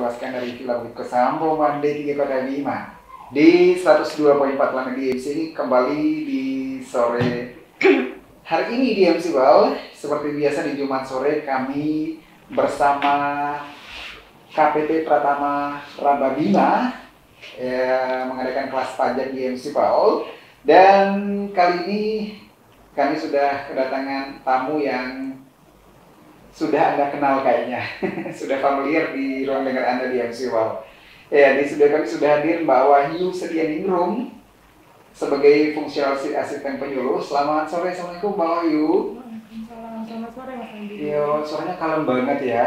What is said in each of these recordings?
seluaskan dari Villa Bukit Sambo Mande 3 Kota Bima di 102.4 Planet DMC kembali di sore hari ini di MC Wal. Seperti biasa di Jumat sore kami bersama KPP Pratama Raba Bima mengadakan kelas pajak di MC Wal, dan kali ini kami sudah kedatangan tamu yang sudah Anda kenal kayaknya, sudah familiar di ruang dengar Anda di MC Wal. Ya, di studio kami sudah hadir Mbak Wahyu Setianingrum sebagai fungsional asisten penyuluh. Selamat sore, assalamualaikum Mbak Wahyu. Selamat sore Mas Andi. Iya, suaranya kalem banget ya.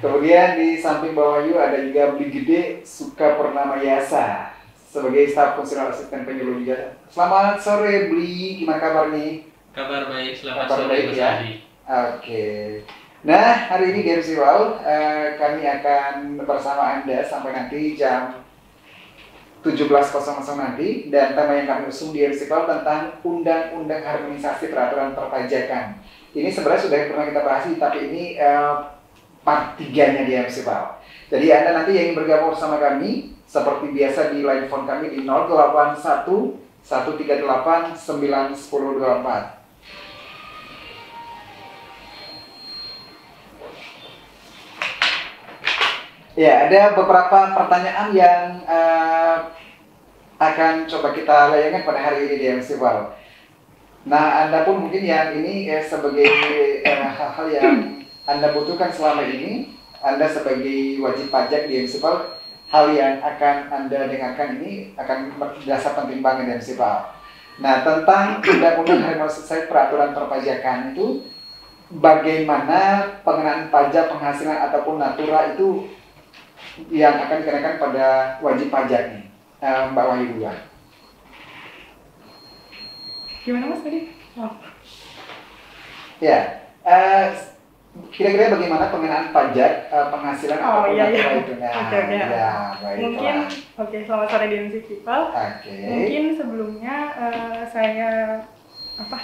Kemudian di samping Mbak Wahyu ada juga Bli Gede Suka Purnama Yasa sebagai staf fungsional asisten penyuluh juga. Selamat sore Bli, gimana kabar nih? Kabar baik, selamat Kabar sore baik, Mas ya? Andi. Oke. Nah, hari ini di MC Wal kami akan bersama Anda sampai nanti jam 17.00 nanti, dan tema yang kami usung di MC Wal tentang Undang-Undang Harmonisasi Peraturan Perpajakan. Ini sebenarnya sudah pernah kita bahas, tapi ini part 3-nya di MC Wal. Jadi Anda nanti yang ingin bergabung bersama kami seperti biasa di line phone kami di 081 138 91024. Ya, ada beberapa pertanyaan yang akan coba kita layangkan pada hari ini di MC Wal. Nah, Anda pun mungkin yang ini sebagai hal-hal yang Anda butuhkan selama ini, Anda sebagai wajib pajak di MC Wal, hal yang akan Anda dengarkan ini akan berdasar pertimbangan di MC Wal. Nah, tentang Undang-Undang Harmonisasi Peraturan Perpajakan itu, bagaimana pengenaan pajak penghasilan ataupun natura itu yang akan dikenakan pada wajib pajak nih, Mbak Wahyu dulu. Gimana Mas tadi? Oh. Ya, kira-kira bagaimana pengenaan pajak penghasilan ataupun natura itu? Nah, Okay. ya, baiklah. Mungkin, selamat sore di MC People. Oke. Mungkin sebelumnya saya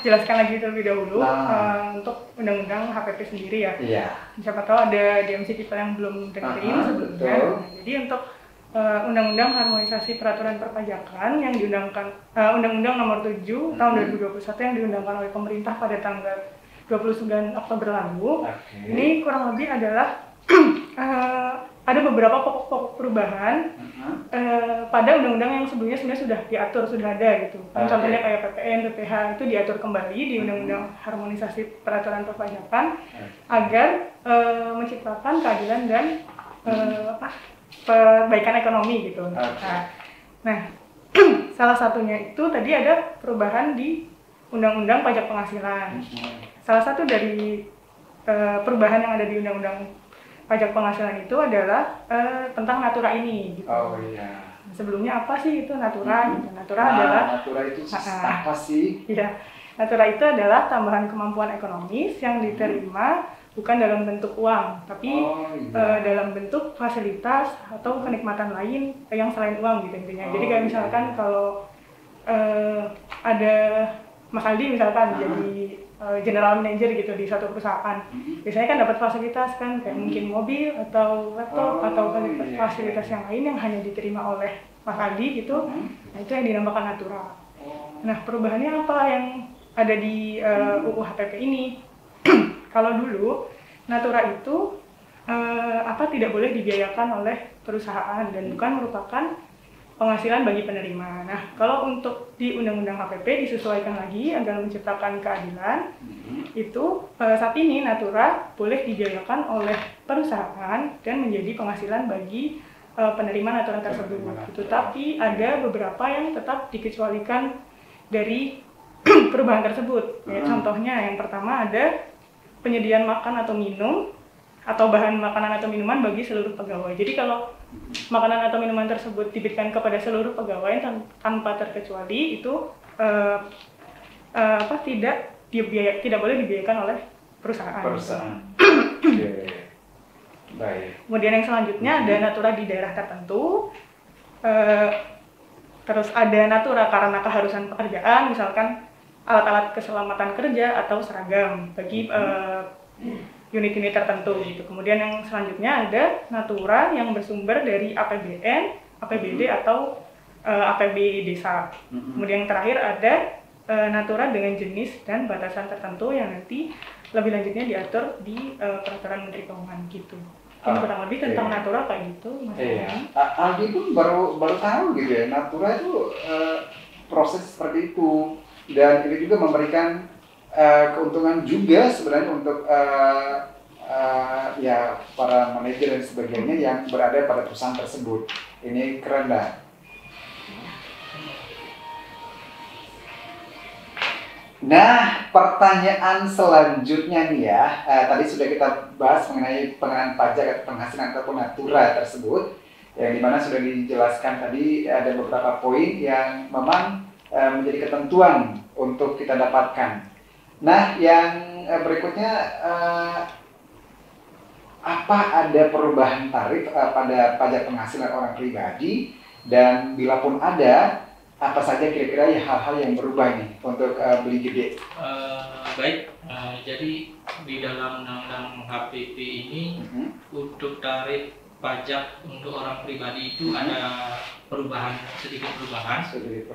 jelaskan lagi terlebih dahulu untuk Undang-Undang HPP sendiri ya. Iya. Siapa tahu ada DMC People yang belum dengerin sebelumnya. Jadi untuk Undang-Undang Harmonisasi Peraturan Perpajakan yang diundangkan Undang-Undang Nomor 7 Tahun 2021 yang diundangkan oleh pemerintah pada tanggal 29 Oktober lalu. Ini kurang lebih adalah ada beberapa pokok-pokok perubahan pada undang-undang yang sebelumnya sebenarnya sudah diatur, sudah ada gitu. Contohnya kayak PPN, PPH itu diatur kembali di Undang-Undang Harmonisasi Peraturan Perpajakan agar menciptakan keadilan dan perbaikan ekonomi gitu. Nah, salah satunya itu tadi ada perubahan di Undang-Undang Pajak Penghasilan. Salah satu dari perubahan yang ada di Undang-Undang Pajak Penghasilan itu adalah tentang natura ini. Gitu. Oh iya. Sebelumnya apa sih itu natura? Gitu. Natura adalah natura itu apa sih? Iya, natura itu adalah tambahan kemampuan ekonomis yang diterima bukan dalam bentuk uang, tapi dalam bentuk fasilitas atau kenikmatan lain yang selain uang gitu intinya. Jadi kayak misalkan kalau ada Mas Aldi misalkan jadi general manager gitu di suatu perusahaan, biasanya kan dapat fasilitas kan kayak mungkin mobil atau laptop atau fasilitas yang lain yang hanya diterima oleh Mas Aldi gitu. Nah itu yang dinamakan natura. Nah perubahannya apa yang ada di UU HPP ini? Kalau dulu natura itu tidak boleh dibiayakan oleh perusahaan dan bukan merupakan penghasilan bagi penerima. Nah, kalau untuk di Undang-Undang HPP disesuaikan lagi agar menciptakan keadilan, itu saat ini natura boleh dibiayakan oleh perusahaan dan menjadi penghasilan bagi penerima natura tersebut. Gitu. Tapi ada beberapa yang tetap dikecualikan dari perubahan tersebut. Ya, contohnya yang pertama ada penyediaan makan atau minum atau bahan makanan atau minuman bagi seluruh pegawai. Jadi kalau makanan atau minuman tersebut diberikan kepada seluruh pegawai tanpa terkecuali itu tidak boleh dibiayakan oleh perusahaan. Baik. Kemudian yang selanjutnya ada natura di daerah tertentu. Terus ada natura karena keharusan pekerjaan, misalkan alat-alat keselamatan kerja atau seragam bagi unit-unit tertentu gitu. Kemudian yang selanjutnya ada natura yang bersumber dari APBN, APBD atau APB desa. Kemudian yang terakhir ada natura dengan jenis dan batasan tertentu yang nanti lebih lanjutnya diatur di peraturan Menteri Keuangan gitu. Ini kurang lebih tentang natura kayak gitu, Mas. Aldi pun baru tahu gitu ya, natura itu proses seperti itu, dan ini juga memberikan keuntungan juga sebenarnya untuk ya para manajer dan sebagainya yang berada pada perusahaan tersebut. Ini keren dah. Nah, pertanyaan selanjutnya nih ya, tadi sudah kita bahas mengenai pengenaan pajak atau penghasilan ataupun natura tersebut, yang dimana sudah dijelaskan tadi ada beberapa poin yang memang menjadi ketentuan untuk kita dapatkan. Nah, yang berikutnya, apa ada perubahan tarif pada pajak penghasilan orang pribadi, dan bila pun ada, apa saja kira-kira ya hal-hal yang berubah nih untuk beli gede? Baik, jadi di dalam undang-undang HPP ini untuk tarif pajak untuk orang pribadi itu ada sedikit perubahan.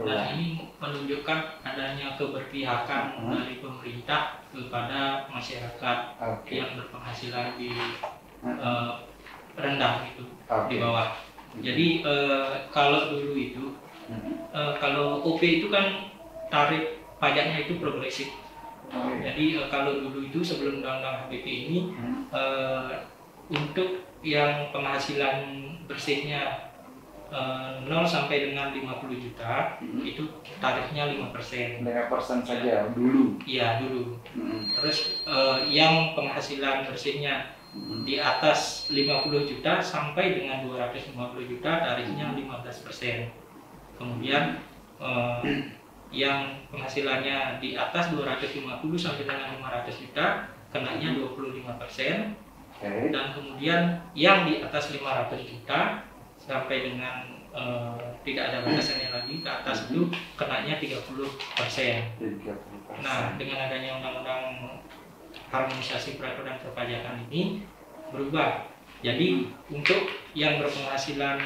Dan ini menunjukkan adanya keberpihakan dari pemerintah kepada masyarakat yang berpenghasilan di rendah itu, di bawah. Jadi kalau dulu itu kalau OP itu kan tarif pajaknya itu progresif. Jadi kalau dulu itu sebelum undang-undang HPP ini untuk yang penghasilan bersihnya 0 sampai dengan 50 juta itu tarifnya 5%. 5% saja dulu. Iya dulu. Terus yang penghasilan bersihnya di atas 50 juta sampai dengan 250 juta tarifnya 15%. Kemudian yang penghasilannya di atas 250 sampai dengan 500 juta kenanya 25%. Dan kemudian yang di atas 500 juta sampai dengan tidak ada batasannya lagi ke atas itu kenanya 30%. Nah, dengan adanya undang-undang harmonisasi peraturan perpajakan ini berubah. Jadi untuk yang berpenghasilan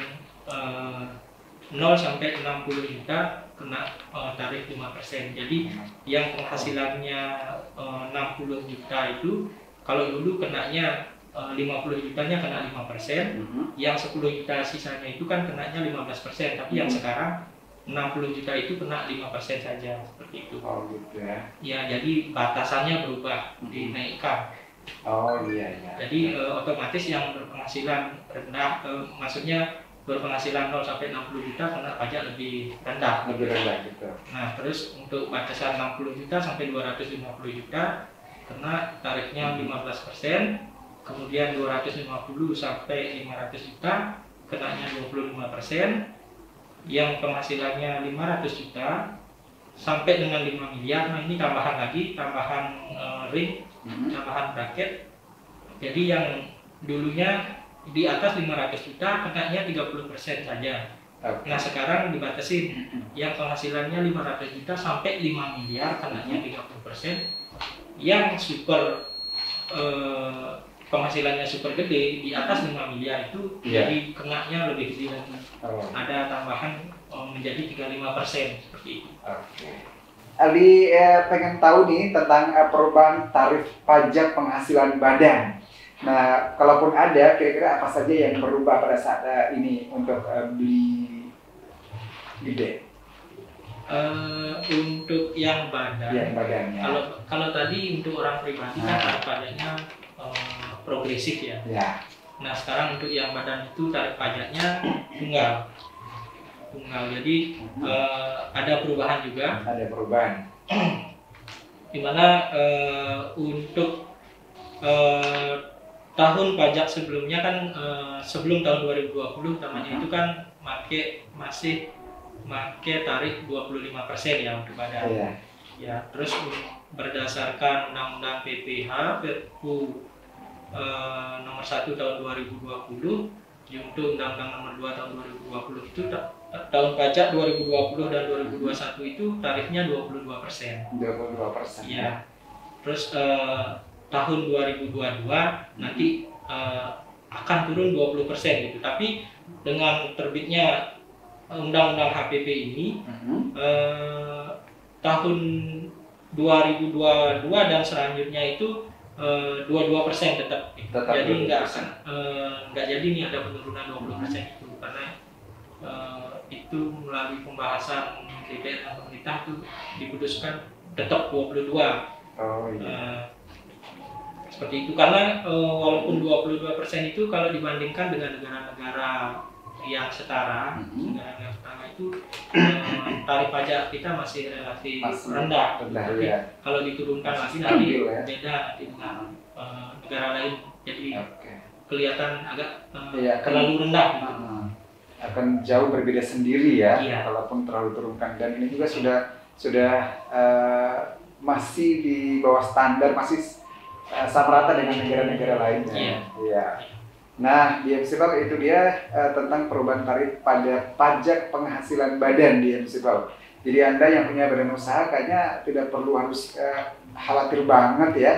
0 sampai 60 juta kena tarif 5%. Jadi yang penghasilannya 60 juta itu kalau dulu kenanya 50 jutanya kena 5%, yang 10 juta sisanya itu kan kenanya 15%, tapi yang sekarang 60 juta itu kena 5% saja, seperti itu. Oh gitu ya. Ya, jadi batasannya berubah, dinaikkan. Oh iya. Jadi otomatis yang berpenghasilan rendah, maksudnya berpenghasilan 0 sampai 60 juta kena pajak lebih rendah. Lebih rendah gitu. Nah, terus untuk batasan 60 juta sampai 250 juta kena tarifnya 15%. Kemudian 250 sampai 500 juta kenanya 25%. Yang penghasilannya 500 juta sampai dengan 5 miliar, nah ini tambahan lagi, tambahan ring, tambahan bracket. Jadi yang dulunya di atas 500 juta kenanya 30% saja. Nah sekarang dibatasin, yang penghasilannya 500 juta sampai 5 miliar kenanya 30%. Yang super penghasilannya super gede di atas 5 miliar itu jadi kenanya lebih gede lagi. Ada tambahan menjadi 35% seperti itu. Ali pengen tahu nih tentang perubahan tarif pajak penghasilan badan. Nah, kalaupun ada, kira-kira apa saja yang berubah pada saat ini untuk beli gede? Untuk yang badan, badannya. Kalau tadi untuk orang pribadi kan tarif pajaknya progresif ya. Nah sekarang untuk yang badan itu tarif pajaknya tunggal. Jadi ada perubahan juga. Ada perubahan. Dimana untuk tahun pajak sebelumnya kan sebelum tahun 2020 namanya itu kan masih make tarif 25% ya untuk badan. Ya, terus berdasarkan Undang-Undang PPH Perpu nomor 1 tahun 2020 untuk Undang-Undang nomor 2 tahun 2020 itu tahun pajak 2020 dan 2021 itu tarifnya 22%. 22%. Ya. Terus tahun 2022 nanti akan turun 20% gitu. Tapi dengan terbitnya Undang-Undang HPP ini tahun 2022 dan selanjutnya itu 22% tetap. Jadi nggak jadi nih ada penurunan 20% itu, karena itu melalui pembahasan DPR dan pemerintah itu diputuskan tetap 22. Seperti itu, karena walaupun 22% itu kalau dibandingkan dengan negara-negara yang setara, negara-negara setara itu tarif pajak kita masih relatif rendah. Tapi kalau diturunkan lagi nanti beda nanti dengan negara lain, jadi kelihatan agak terlalu rendah gitu. Akan jauh berbeda sendiri ya, kalaupun terlalu turunkan. Dan ini juga sudah masih di bawah standar, masih sama rata dengan negara-negara lainnya. Nah, di MCPAL itu dia tentang perubahan tarif pada pajak penghasilan badan di MCPAL. Jadi Anda yang punya badan usaha kayaknya tidak perlu harus khawatir banget ya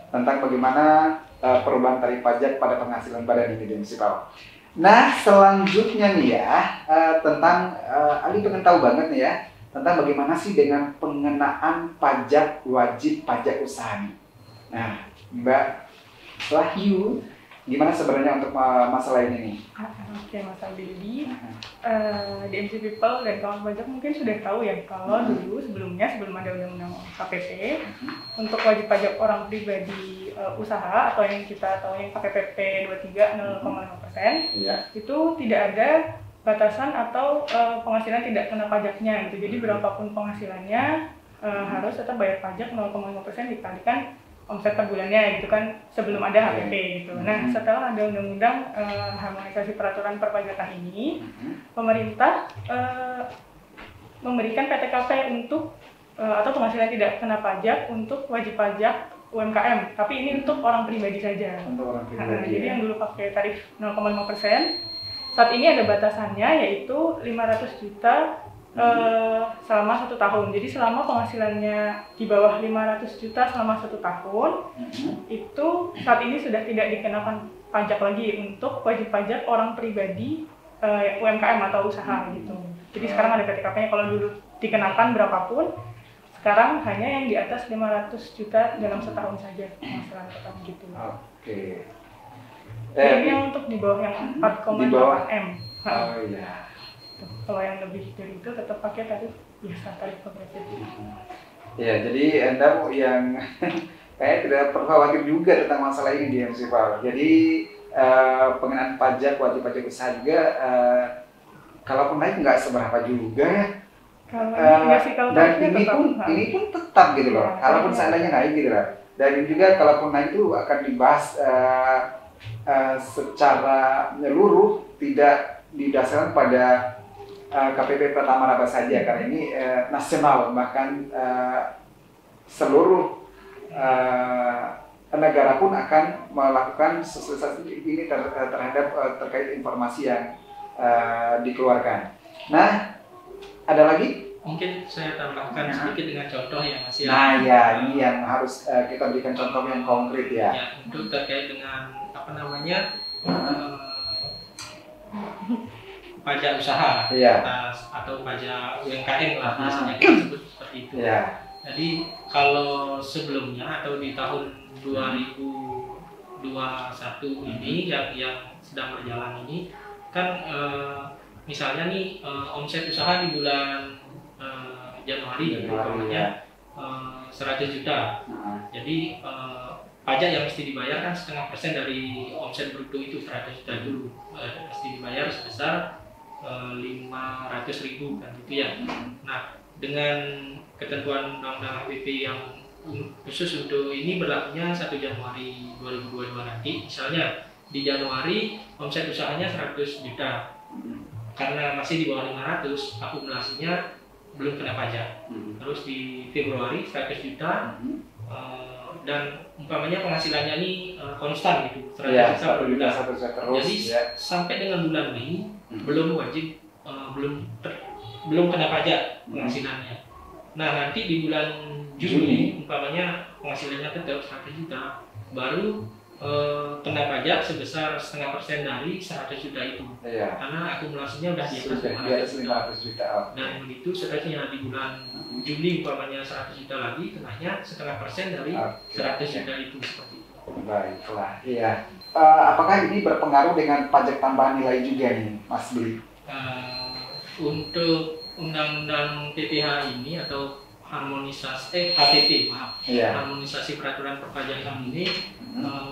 tentang bagaimana perubahan tarif pajak pada penghasilan badan ini di MCPAL. Nah, selanjutnya nih ya, tentang Ali pengen tahu banget nih ya tentang bagaimana sih dengan pengenaan pajak wajib pajak usaha nih. Nah, Mbak Wahyu, gimana sebenarnya untuk masalah ini nih? Oke, Mas Aldi. Di MC People dan kawan pajak mungkin sudah tahu ya kalau dulu sebelum ada undang-undang KPP, untuk wajib pajak orang pribadi usaha atau yang kita tahu yang KPPP 23 0,5%, itu tidak ada batasan atau penghasilan tidak kena pajaknya gitu. Jadi berapapun penghasilannya harus tetap bayar pajak 0,5% dikalikan omset per bulannya gitu kan, sebelum ada HPP gitu. Nah, setelah ada undang-undang harmonisasi peraturan perpajakan ini, pemerintah memberikan PTKP untuk atau penghasilan tidak kena pajak untuk wajib pajak UMKM, tapi ini untuk orang pribadi saja. Untuk orang pribadi. Jadi yang dulu pakai tarif 0,5%, saat ini ada batasannya yaitu 500 juta selama 1 tahun. Jadi selama penghasilannya di bawah 500 juta selama 1 tahun, itu saat ini sudah tidak dikenakan pajak lagi untuk wajib pajak orang pribadi UMKM atau usaha gitu. Jadi sekarang ada PTKP-nya, kalau dulu dikenakan berapapun, sekarang hanya yang di atas 500 juta dalam setahun saja penghasilan total gitu. Jadi yang untuk di bawah yang 4,8 M. Oh iya. Kalau yang lebih dari itu tetap pakai tarif biasa, tarif progresif. Ya, jadi Anda yang kayaknya tidak perlu khawatir juga tentang masalah ini di MCPAL. Jadi pengenaan pajak wajib pajak usaha juga kalaupun naik nggak seberapa juga ya. Dan ini pun tetap gitu loh. Kalaupun seandainya naik gitu loh. Dan ini juga kalaupun naik itu akan dibahas secara menyeluruh, tidak didasarkan pada KPP pertama apa saja, karena ini nasional, bahkan seluruh negara pun akan melakukan sosialisasi ini terhadap terkait informasi yang dikeluarkan. Nah, ada lagi? Mungkin saya tambahkan sedikit dengan contoh yang masih. Nah ya, ini yang harus kita berikan contoh yang konkret ya. Ya, untuk terkait dengan apa namanya pajak usaha atau pajak UMKM lah biasanya kita sebut seperti itu. Jadi kalau sebelumnya atau di tahun 2021 ini yang sedang berjalan ini kan misalnya nih omset usaha di bulan Januari umpamanya 100 juta. Jadi pajak yang mesti dibayar kan 0,5% dari omset bruto itu 100 juta dulu mesti dibayar sebesar 500.000 kan gitu ya. Nah, dengan ketentuan undang-undang HPP yang khusus untuk ini berlakunya 1 Januari 2022 nanti, misalnya di Januari omset usahanya 100 juta, karena masih di bawah 500, akumulasinya belum kena pajak. Terus di Februari 100 juta, dan umpamanya penghasilannya ini konstan gitu, 100 juta per bulan. Jadi sampai dengan bulan Mei belum wajib, belum kena pajak penghasilannya. Nah, nanti di bulan Juni umpamanya penghasilannya tetap 100 juta, baru kena pajak sebesar 0,5% dari 100 juta itu. Iya. Karena akumulasinya udah di atas Sudah di atas 500 juta. Dan begitu seterusnya di bulan Juli umpamanya 100 juta lagi, kenanya 0,5% dari 100 juta itu seperti itu. Baiklah, iya. Apakah ini berpengaruh dengan pajak tambahan nilai juga nih, Mas Billy? Untuk undang-undang PPH ini atau harmonisasi HPP, maaf, harmonisasi peraturan perpajakan ini,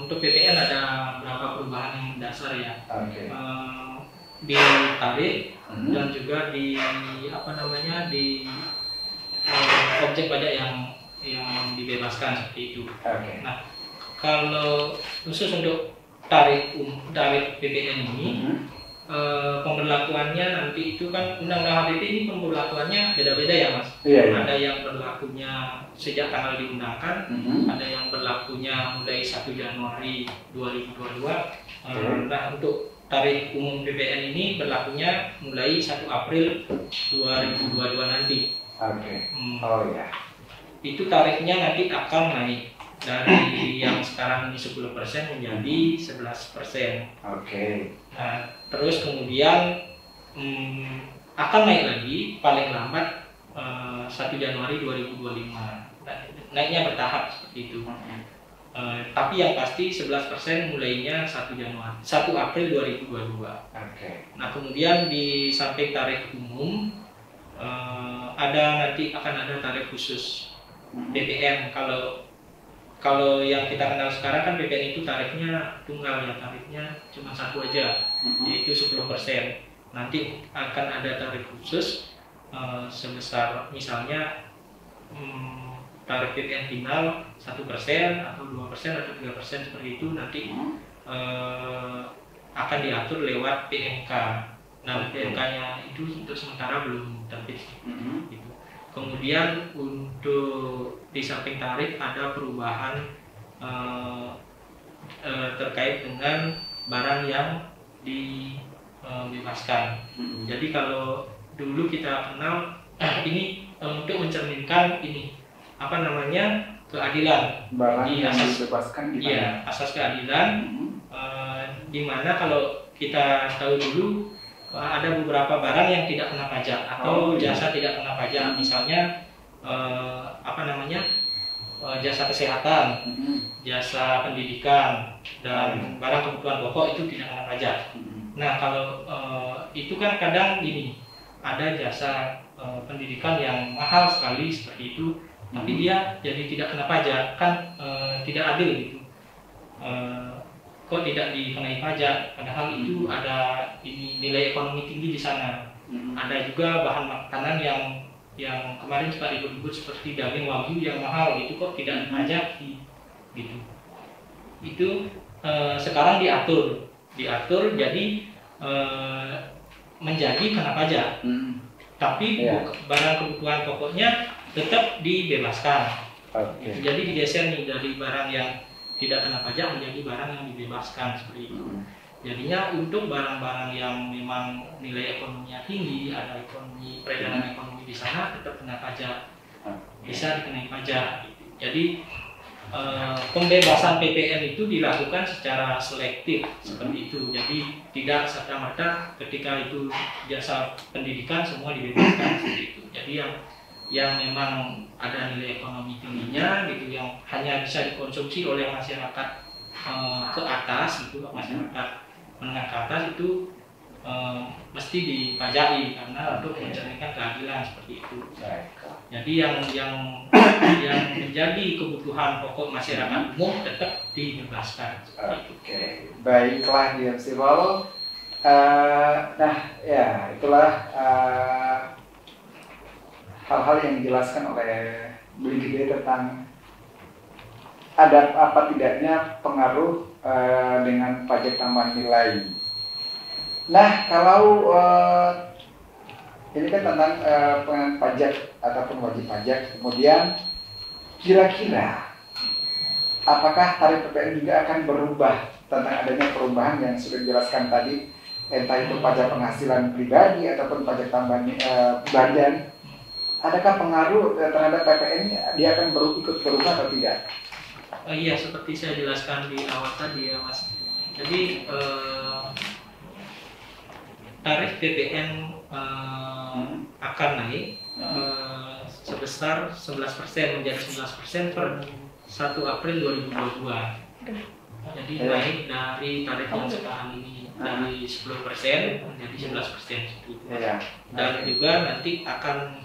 untuk PPN ada beberapa perubahan yang mendasar ya. Di tarif dan juga di di objek pajak yang dibebaskan seperti itu. Nah, kalau khusus untuk tarif PPN ini, pemberlakuannya nanti itu kan undang-undang HPP ini pemberlakuannya beda-beda ya Mas. Ada yang berlakunya sejak tanggal diundangkan, ada yang berlakunya mulai 1 Januari 2022. Nah, untuk tarif umum PPN ini berlakunya mulai 1 April 2022 nanti. Itu tarifnya nanti akan naik dari yang sekarang ini 10% menjadi 11%. Nah, terus kemudian akan naik lagi paling lambat 1 Januari 2025. Naiknya bertahap seperti itu. Tapi yang pasti 11% mulainya 1 April 2022. Nah, kemudian di samping tarif umum nanti akan ada tarif khusus PPN. Kalau yang kita kenal sekarang kan PPN itu tarifnya tunggal ya, tarifnya cuma satu aja, yaitu 10%. Nanti akan ada tarif khusus sebesar misalnya tarif PPN final 1% atau 2% atau 3% seperti itu, nanti akan diatur lewat PMK. Nah, PMK-nya itu untuk sementara belum terbit. Gitu. Kemudian untuk di samping tarif ada perubahan terkait dengan barang yang dibebaskan. Jadi kalau dulu kita kenal ini untuk mencerminkan ini keadilan. Barang di yang asas dibebaskan gimana? Iya, asas keadilan. Di mana kalau kita tahu dulu ada beberapa barang yang tidak kena pajak atau jasa tidak kena pajak, misalnya jasa kesehatan, jasa pendidikan, dan barang kebutuhan pokok itu tidak kena pajak. Nah, kalau itu kan kadang gini, ada jasa pendidikan yang mahal sekali seperti itu, tapi dia jadi tidak kena pajak, kan tidak adil gitu. Kok tidak dikenai pajak, padahal itu ada nilai ekonomi tinggi di sana. Ada juga bahan makanan yang kemarin suka ribut-ribut seperti daging wagyu yang mahal gitu, kok tidak dipajaki gitu. Itu sekarang diatur jadi menjadi kena pajak. Tapi barang kebutuhan pokoknya tetap dibebaskan. Jadi digeser nih dari barang yang tidak kena pajak menjadi barang yang dibebaskan seperti itu. Jadinya untuk barang-barang yang memang nilai ekonominya tinggi, ada peredaran ekonomi di sana, tetap kena pajak, bisa dikenai pajak. Jadi pembebasan PPN itu dilakukan secara selektif seperti itu. Jadi tidak serta-merta ketika itu jasa pendidikan semua dibebaskan seperti itu. Jadi yang memang ada nilai ekonomi tingginya gitu, yang hanya bisa dikonsumsi oleh masyarakat ke atas gitu, masyarakat menengah ke atas itu mesti dipajaki karena untuk mencerminkan keadilan seperti itu. Jadi yang menjadi kebutuhan pokok masyarakat umum tetap dibebaskan. Baiklah, DMC Wall. Nah, ya itulah hal-hal yang dijelaskan oleh Billy Gede tentang ada apa tidaknya pengaruh dengan pajak tambahan nilai. Nah, kalau ini kan tentang pengenaan pajak ataupun wajib pajak, kemudian kira-kira apakah tarif PPN juga akan berubah tentang adanya perubahan yang sudah dijelaskan tadi, entah itu pajak penghasilan pribadi ataupun pajak tambahan badan? Adakah pengaruh terhadap PPN ini, dia akan ikut berubah atau tidak? Iya, seperti saya jelaskan di awal tadi ya Mas. Jadi tarif BPN akan naik sebesar 11% menjadi 11% per 1 April 2022. Jadi naik dari tarif yang sekarang ini dari 10% menjadi 11%. Dan juga nanti akan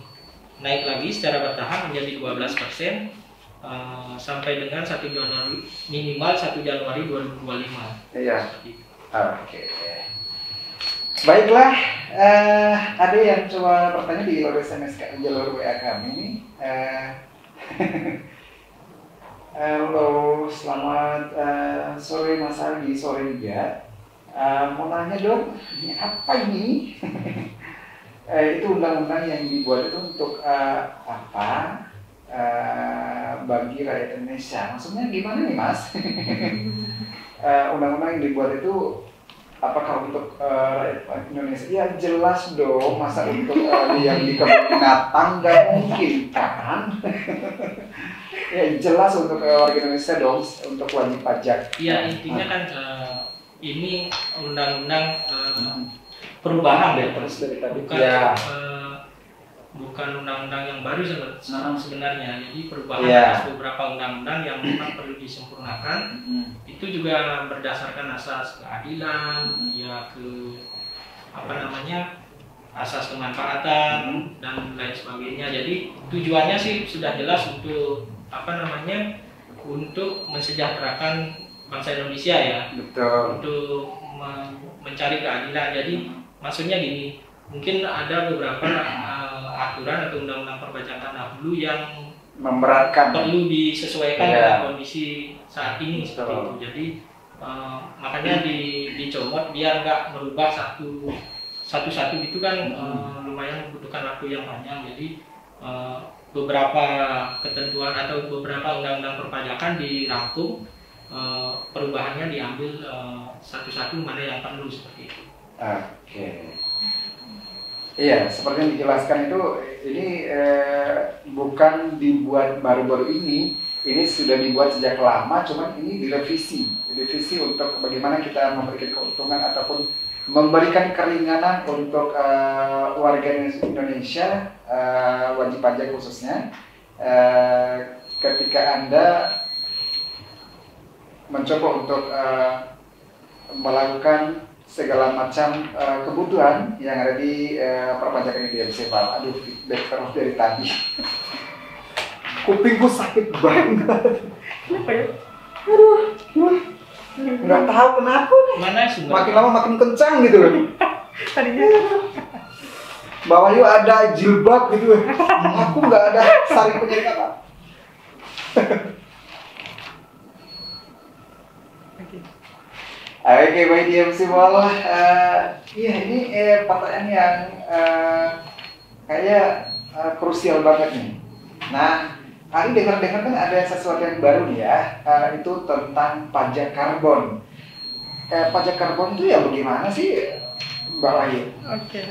naik lagi secara bertahap menjadi 12% sampai dengan 1 Januari minimal 1 Januari 2025. Iya. Oke. Baiklah, ada yang coba bertanya di jalur SMS, jalur WA kami. Halo, selamat sore Mas Aldi, sore juga. Mau nanya dong, ini apa ini? Itu undang-undang yang dibuat itu untuk apa? Bagi rakyat Indonesia. Maksudnya gimana nih Mas? Undang-undang yang dibuat itu apakah untuk rakyat Indonesia? Ya jelas dong, masa untuk yang di kebun binatang nggak mungkin kan? Ya jelas untuk warga Indonesia dong, untuk wajib pajak. Ya intinya kan ini undang-undang perubahan ya, bukan ya. Bukan undang-undang yang baru sebenarnya. Jadi perubahan atas beberapa undang-undang yang memang perlu disempurnakan. Itu juga berdasarkan asas keadilan, ya asas kemanfaatan dan lain sebagainya. Jadi tujuannya sih sudah jelas untuk untuk mensejahterakan bangsa Indonesia ya. Betul. Untuk mencari keadilan. Jadi maksudnya gini, mungkin ada beberapa aturan atau undang-undang perpajakan dahulu yang memberatkan, perlu disesuaikan dengan kondisi saat ini seperti itu. Jadi makanya dicomot biar nggak merubah satu-satu gitu kan, lumayan membutuhkan waktu yang panjang. Jadi beberapa ketentuan atau beberapa undang-undang perpajakan dirangkum, perubahannya diambil satu-satu mana yang perlu seperti itu. Oke. Iya, seperti yang dijelaskan itu, ini bukan dibuat baru-baru ini sudah dibuat sejak lama, cuman ini direvisi untuk bagaimana kita memberikan keuntungan ataupun memberikan keringanan untuk warga Indonesia, wajib pajak khususnya, ketika Anda mencoba untuk melakukan segala macam kebutuhan yang ada di perpajakan di DMC Val. Aduh, feedback terus dari tadi. Kupingku sakit banget. Kenapa ya? Aduh, nggak tahu kenapa nih. Mana sumber? Makin lama makin kencang gitu. Tadinya Bawah yuk ada jilbab gitu. Aku nggak ada saring penyaring apa. Oke, baik DMC Val. Iya ini pertanyaan yang kayak krusial banget nih. Nah, Ari dengar-dengar kan ada sesuatu yang baru nih ya, itu tentang pajak karbon. Pajak karbon itu ya bagaimana sih, Mbak Wahyu? Oke.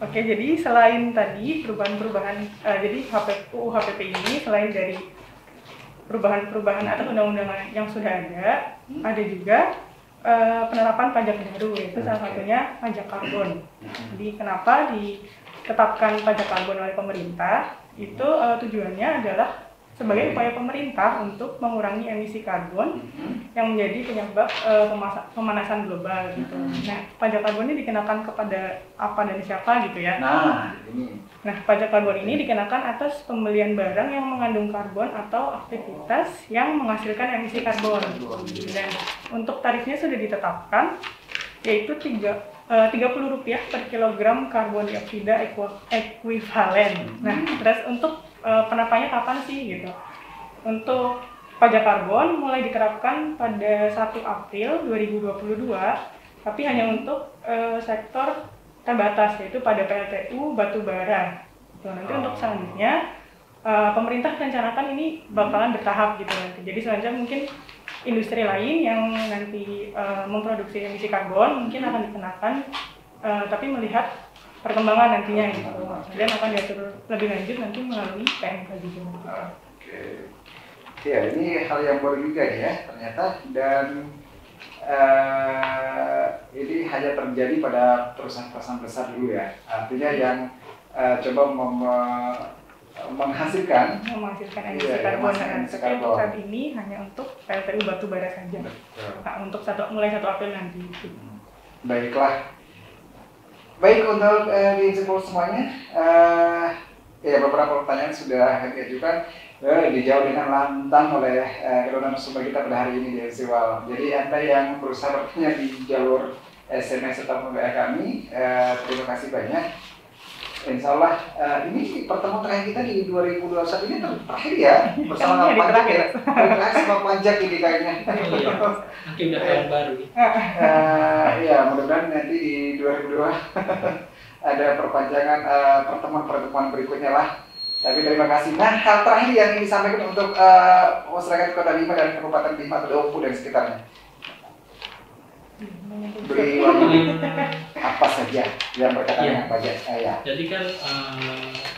Oke, jadi selain tadi perubahan-perubahan, jadi UU HPP ini selain dari perubahan-perubahan atau undang-undangan yang sudah ada juga penerapan pajak baru, yaitu salah satunya pajak karbon. Jadi kenapa ditetapkan pajak karbon oleh pemerintah? Itu tujuannya adalah sebagai upaya pemerintah untuk mengurangi emisi karbon yang menjadi penyebab pemanasan global gitu. Nah, pajak karbon ini dikenakan kepada apa dan siapa gitu ya? Nah, pajak karbon ini dikenakan atas pembelian barang yang mengandung karbon atau aktivitas yang menghasilkan emisi karbon. Dan untuk tarifnya sudah ditetapkan, yaitu Rp30 per kilogram karbon dioksida ekuivalen. Nah, terus untuk penerapannya kapan sih gitu? Untuk pajak karbon mulai diterapkan pada 1 April 2022, tapi hanya untuk sektor terbatas, yaitu pada PLTU batubara. Nanti untuk selanjutnya pemerintah rencanakan ini bakalan bertahap gitu nanti. Jadi selanjutnya mungkin industri lain yang nanti memproduksi emisi karbon mungkin akan dikenakan, tapi melihat perkembangan nantinya gitu. Dan akan diatur lebih lanjut nanti melalui PMK juga. Oke. Ya, ini hal yang baru juga nih ya ternyata, dan ini hanya terjadi pada perusahaan-perusahaan besar dulu ya. Artinya yang coba menghasilkan emisi karbon. Tapi untuk saat ini hanya untuk PLTU batubara saja. Nah, untuk mulai 1 April nanti. Baiklah. Baik, untuk di-simpul semuanya, ya beberapa pertanyaan sudah diajukan, dijawab dengan lantang oleh kedua narasumber kita pada hari ini di Festival. Jadi Anda yang berusaha bertanya di jalur SMS atau WA kami, terima kasih banyak. Insya Allah ini pertemuan terakhir kita di 2021 ini terakhir ya, bersama Pak Panjak ya. Terakhir sama Panjak ini kayaknya. Nanti udah tahun baru. Ya, mudah-mudahan nanti di 2002 ada perpanjangan pertemuan berikutnya lah. Tapi terima kasih. Nah, hal terakhir yang ingin disampaikan untuk masyarakat Kota Bima dan Kabupaten Bima atau Dompu dan sekitarnya. Beri apa saja yang berkaitan dengan pajak. Jadi kan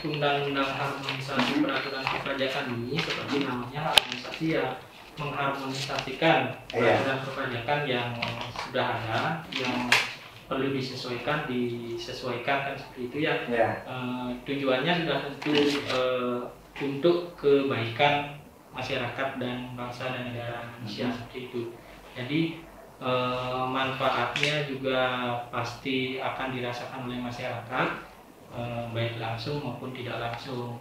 undang-undang harmonisasi peraturan perpajakan ini seperti namanya harmonisasi ya, mengharmonisasikan peraturan perpajakan yang sudah ada, yang perlu disesuaikan kan seperti itu ya. Tujuannya sudah tentu untuk kebaikan masyarakat dan bangsa dan negara Indonesia seperti itu. Jadi manfaatnya juga pasti akan dirasakan oleh masyarakat, baik langsung maupun tidak langsung.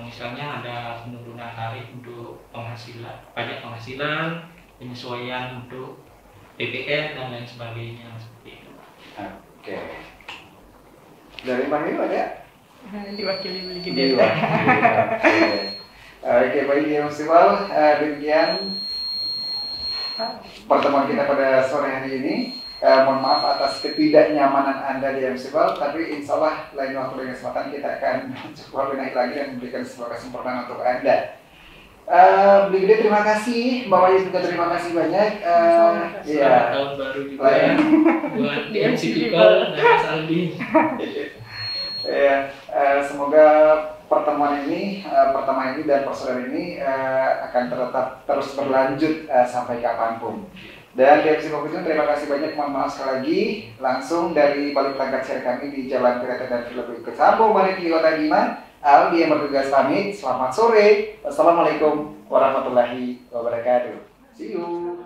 Misalnya ada penurunan tarif untuk pajak penghasilan, penyesuaian untuk PPN dan lain sebagainya seperti itu. Oke. Dari Bang Yu ada? Diwakili Beli Gede. Oke, baik ya Festival, demikian pertemuan kita pada sore hari ini. Mohon maaf atas ketidaknyamanan Anda di Festival, tapi insya Allah lain waktu dan kesempatan kita akan coba naik lagi dan memberikan sebuah kesempurnaan untuk Anda. Beli Gede terima kasih, Mbak Wayu juga terima kasih banyak. Selamat tahun baru juga buat DMC People dan Mas Aldi. Semoga pertemuan ini dan persaudaraan ini akan tetap terus berlanjut sampai kapanpun. Dan DMC People terima kasih banyak, mohon maaf sekali lagi langsung dari Balai Perangkat Share kami di Jalan Kereta dan Film Kesambung balik di Kota Bima. Aldi yang bertugas pamit, selamat sore. Wassalamualaikum warahmatullahi wabarakatuh. See you.